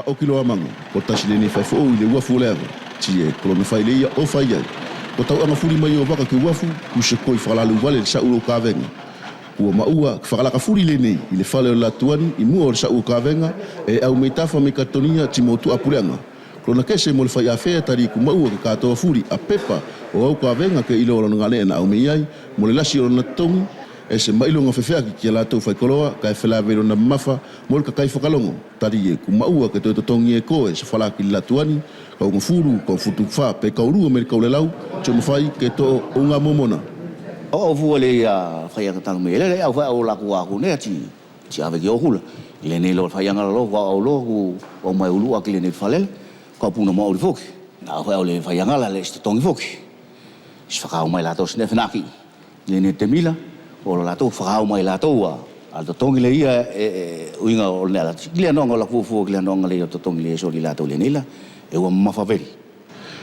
o kilo amango ko tasi le ni fai fo i le wafu le tie ko me fai le ia o fai ai ko tau anga furi mai o vaka ke wafu ku se koi fala lu vale sa ulo ka venga ua maua fala ka furi le nei i le fale o la tuani i mua o sa ulo ka venga e au meitafa me katonia timotu apulenga ko na kese mo le fai afea tari ku maua ke katoa furi a pepa o au ka venga ke ilo o ngale na au me ai mo le lasi o na tongi e se mailo nga fefea ki la tau fai koloa ka e fela vero na mafa mo ka kai whakalongo tari e ku maua ke to tongi e ko e se fala ki la tuani ka unga furu ka futu fa pe ka urua me ka ulelau chomo fai ke to unga momona o fu le ya fai ka tang me le au fa o la ku a ku ne ti ave ki o hula le ne lo fai nga lo wa o lo ku o mai ulu a ki le ne falel ka puna mo o foki na fa o le fai nga la le sto tongi foki se fa ka mai la to sne fnaki le ne temila o la to fa mai la to al to tongi le ia uinga o le la le no la fu le no le to tongi le so li la to le nila e o ma faveli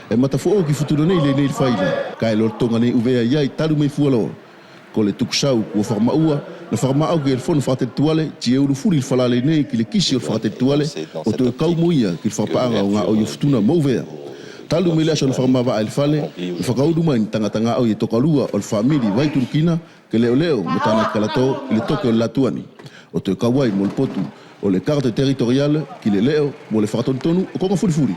e mata fo ki futuro nei le nei faila kai lo tonga nei uvea ia talu mai fualo ko le tuksau o forma ua na forma au ke fon fate tuale ti e ulu furi fala le nei ki le kisi o fate tuale o to kau muia ki fa pa nga o futuna movea talu mai la so forma va al fale fa kau du mai tanga tanga o to kalua o family vai turkina ke leo leo mutana kalato le toke la tuani o to kawai mo potu o le carte territoriale ki le leo mo le fatontonu o ko furi furi